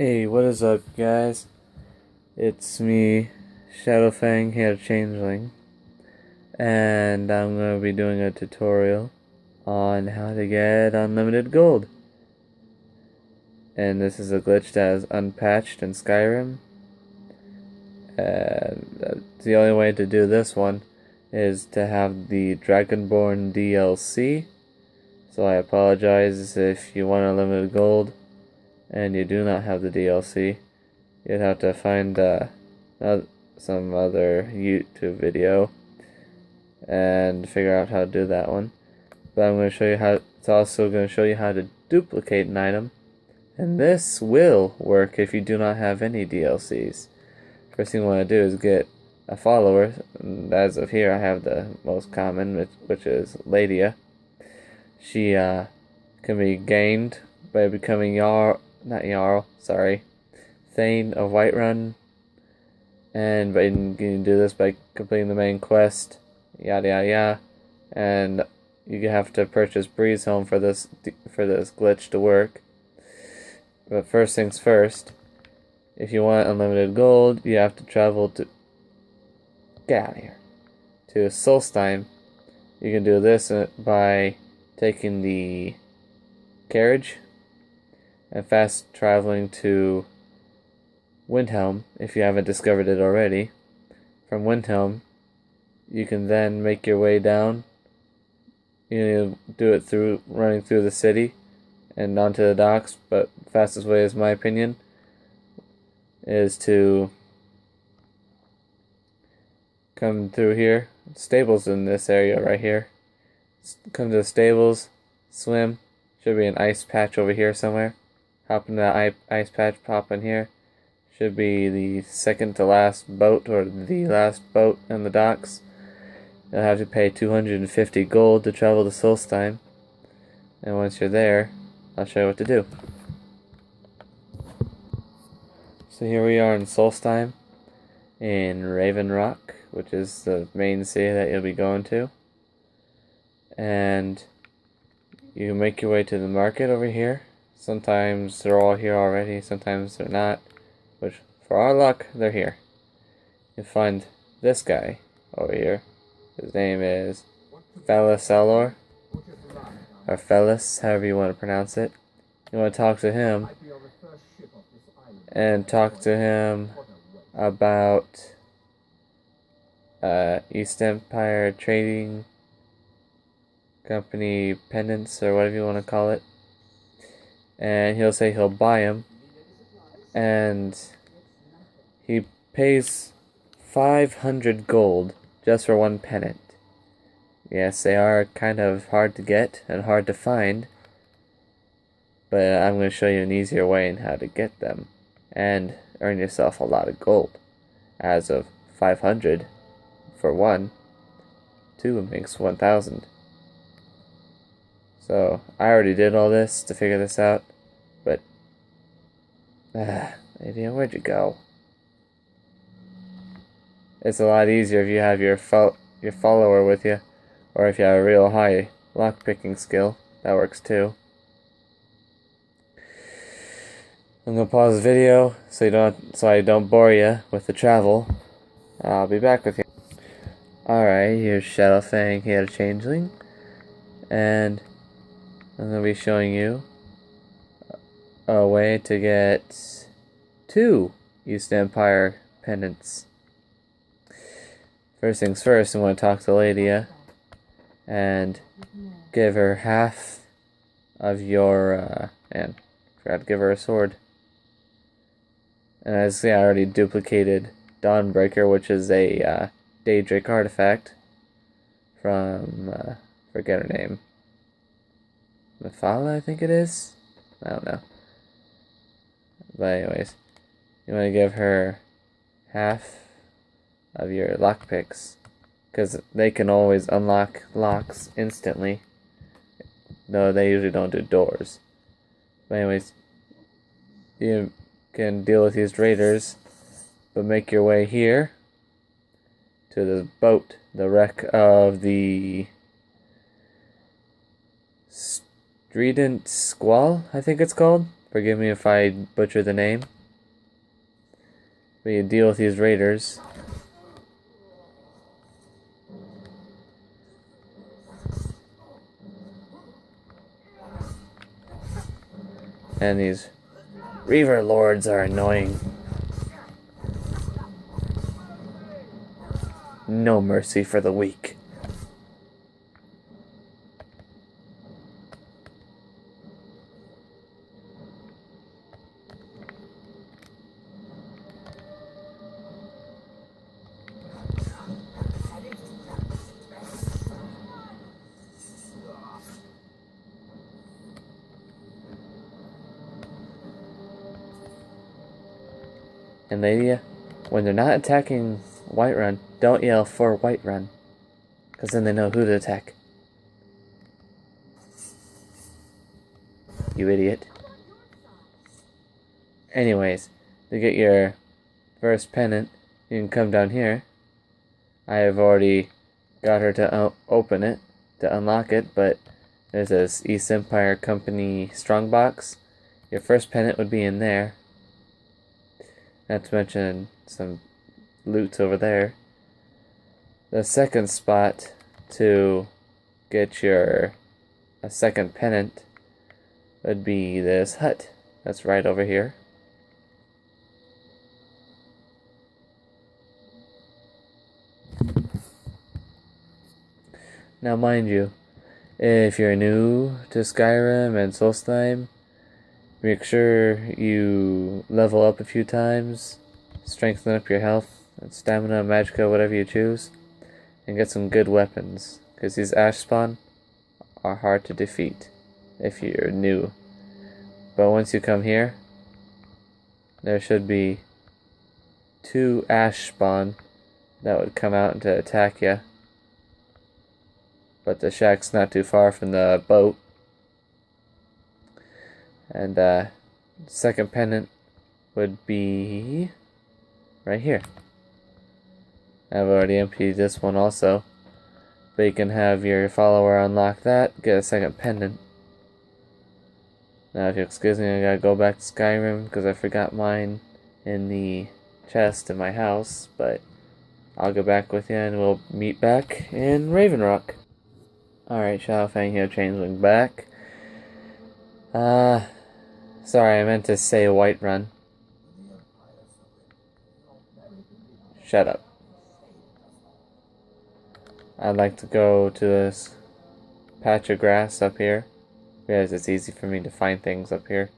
Hey, what is up, guys? It's me, Shadowfang here, Changeling, and I'm going to be doing a tutorial on how to get unlimited gold. And this is a glitch that is unpatched in Skyrim. The only way to do this one is to have the Dragonborn DLC. So I apologize if you want unlimited gold and you do not have the DLC. You'd have to find some other YouTube video and figure out how to do that one. But I'm going to show you how. It's also going to show you how to duplicate an item, and this will work if you do not have any DLCs. First thing you want to do is get a follower. And as of here, I have the most common, which is Ladia. She can be gained by becoming Thane of Whiterun, and you can do this by completing the main quest, yada yada yada, and you have to purchase Breeze Home for this glitch to work. But first things first, if you want unlimited gold, you have to travel to Solstheim. You can do this by taking the carriage and fast traveling to Windhelm if you haven't discovered it already. From Windhelm, you can then make your way down. You do it through running through the city and onto the docks, but the fastest way, is my opinion, is to come through here. Stables in this area right here. Come to the stables, swim. Should be an ice patch over here somewhere. Hop in that ice patch, pop in here. Should be the second to last boat, or the last boat in the docks. You'll have to pay 250 gold to travel to Solstheim. And once you're there, I'll show you what to do. So here we are in Solstheim, in Raven Rock, which is the main city that you'll be going to. And you can make your way to the market over here. Sometimes they're all here already, sometimes they're not. Which, for our luck, they're here. You find this guy over here. His name is Fellow, or Fellis, however you want to pronounce it. You want to talk to him, and talk to him about East Empire Trading Company pendants, or whatever you want to call it. And he'll say he'll buy them. And he pays 500 gold just for one pennant. Yes, they are kind of hard to get and hard to find, but I'm going to show you an easier way in how to get them and earn yourself a lot of gold. As of 500 for one, 2 makes 1,000. So I already did all this to figure this out, but idiot, where'd you go? It's a lot easier if you have your follower with you, or if you have a real high lockpicking skill. That works too. I'm gonna pause the video so I don't bore you with the travel. I'll be back with you. Alright, here's Shadowfang here, Changeling, and I'm gonna be showing you a way to get 2 East Empire pendants. First things first, I want to talk to Ladia and give her half of your, and forgot to give her a sword. And as I say, I already duplicated Dawnbreaker, which is a Daedric artifact from, forget her name. Mephala, I think it is? I don't know. But anyways, you want to give her half of your lockpicks, because they can always unlock locks instantly, though they usually don't do doors. But anyways, you can deal with these raiders, but make your way here to the boat, the wreck of the Strident Squall, I think it's called. Forgive me if I butcher the name. But you deal with these raiders. And these Reaver Lords are annoying. No mercy for the weak. And lady, when they're not attacking Whiterun, don't yell for Whiterun. Because then they know who to attack. You idiot. Anyways, to get your first pennant, you can come down here. I have already got her to open it, to unlock it, but there's this East Empire Company strongbox. Your first pennant would be in there. Not to mention some loot over there. The second spot to get a second pennant would be this hut. That's right over here. Now mind you, if you're new to Skyrim and Solstheim, make sure you level up a few times, strengthen up your health, and stamina, magicka, whatever you choose, and get some good weapons, because these ash spawn are hard to defeat if you're new. But once you come here, there should be 2 ash spawn that would come out to attack you. But the shack's not too far from the boat. And second pennant would be right here. I've already emptied this one also. But you can have your follower unlock that, get a second pendant. Now if you excuse me, I gotta go back to Skyrim because I forgot mine in the chest in my house. But I'll go back with you and we'll meet back in Raven Rock. Alright, Shadowfang here, Changeling back. Sorry, I meant to say Whiterun. Shut up. I'd like to go to this patch of grass up here, because it's easy for me to find things up here.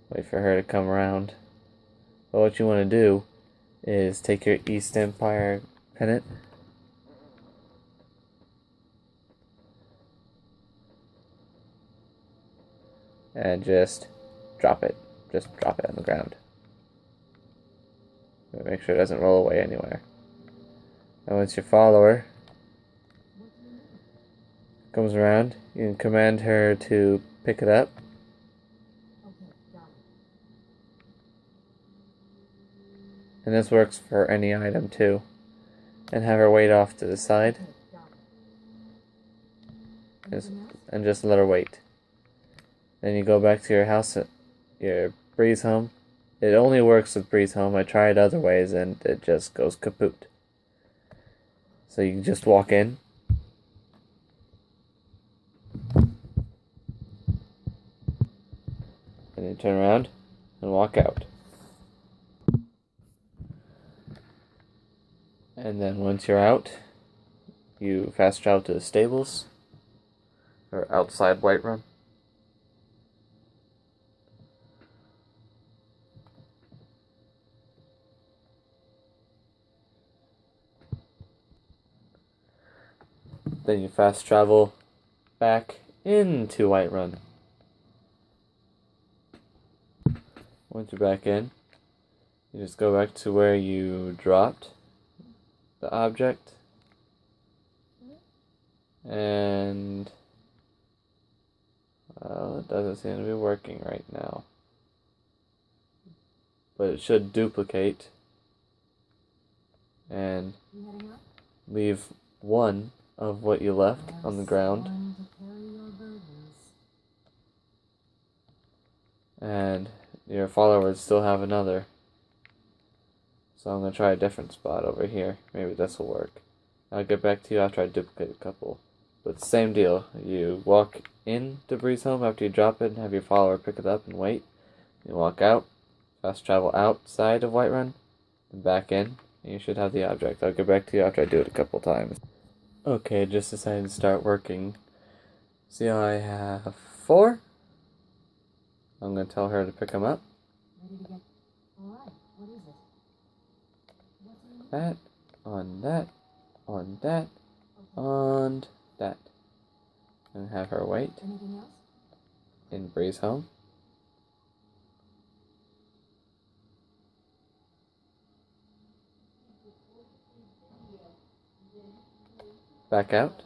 Wait for her to come around. But what you want to do is take your East Empire pennant. And just drop it. Just drop it on the ground. Make sure it doesn't roll away anywhere. And once your follower comes around, you can command her to pick it up. And this works for any item too. And have her wait off to the side. And just let her wait. Then you go back to your house, your Breeze Home. It only works with Breeze Home. I tried other ways and it just goes kaput. So you can just walk in. And you turn around and walk out. And then once you're out, you fast travel to the stables. Or outside Whiterun. Then you fast travel back into Whiterun. Once you're back in, you just go back to where you dropped the object. And it doesn't seem to be working right now. But it should duplicate and leave one of what you left on the ground. and your followers still have another. So I'm going to try a different spot over here. Maybe this will work. I'll get back to you after I duplicate a couple. But same deal. You walk in Debris home after you drop it and have your follower pick it up and wait. You walk out, fast travel outside of Whiterun, and back in, and you should have the object. I'll get back to you after I do it a couple times. Okay, just decided to start working. See how I have 4? I'm going to tell her to pick them up. Ready to get... Alright, what is it? That, on that, on that, on that. And have her wait. Anything else? In Breeze home. Back out.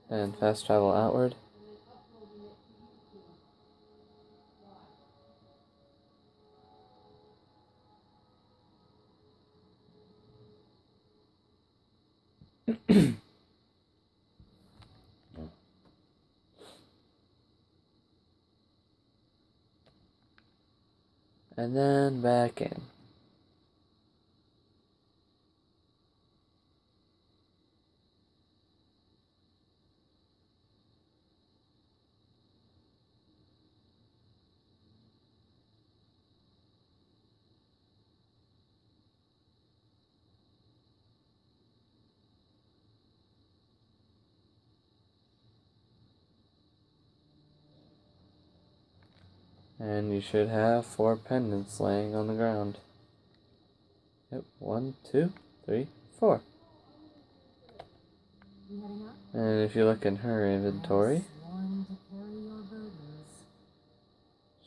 And fast travel outward. And then back in. And you should have 4 pendants laying on the ground. Yep, 1, 2, 3, 4. And if you look in her inventory,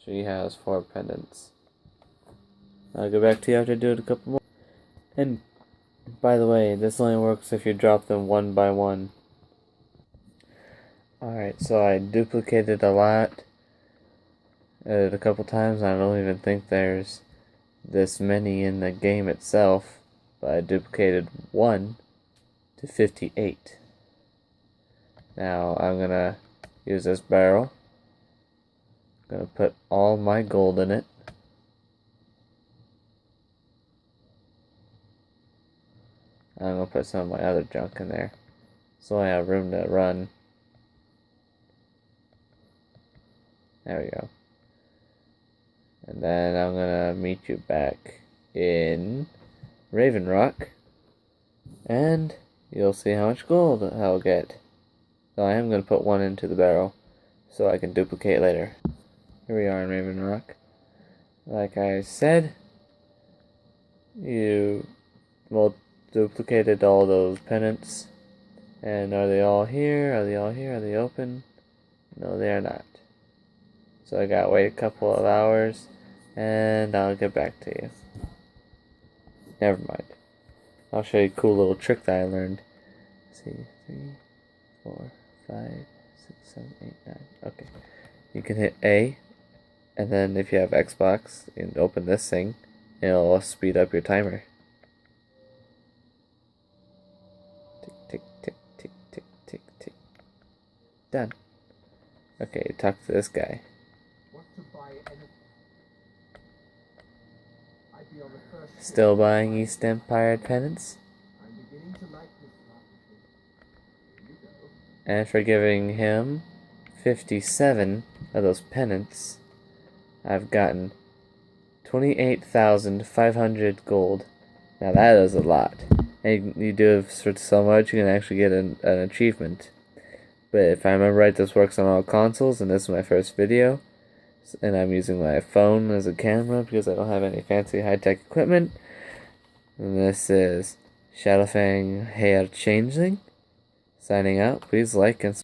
she has 4 pendants. I'll go back to you after I do it a couple more. And by the way, this only works if you drop them one by one. Alright, so I duplicated a lot. A couple times. I don't even think there's this many in the game itself, but I duplicated 1 to 58. Now I'm gonna use this barrel. I'm gonna put all my gold in it. I'm gonna put some of my other junk in there, so I have room to run. There we go. And then I'm gonna meet you back in Raven Rock, and you'll see how much gold I'll get. So I am gonna put 1 into the barrel so I can duplicate later. Here we are in Raven Rock. Like I said, you duplicated all those pendants. And are they all here? Are they all here? Are they open? No, they are not. So I gotta wait a couple of hours, and I'll get back to you. Never mind. I'll show you a cool little trick that I learned. Let's see, 3, 4, 5, 6, 7, 8, 9. Okay. You can hit A, and then if you have Xbox, you can open this thing, and it'll speed up your timer. Tick, tick, tick, tick, tick, tick, tick. Done. Okay, talk to this guy. Still buying East Empire pendants? And for giving him 57 of those pendants, I've gotten 28,500 gold. Now that is a lot. And you do it for so much, you can actually get an achievement. But if I remember right, this works on all consoles, and this is my first video. And I'm using my phone as a camera because I don't have any fancy high-tech equipment. And this is Shadowfang Hair Changeling signing out. Please like and subscribe.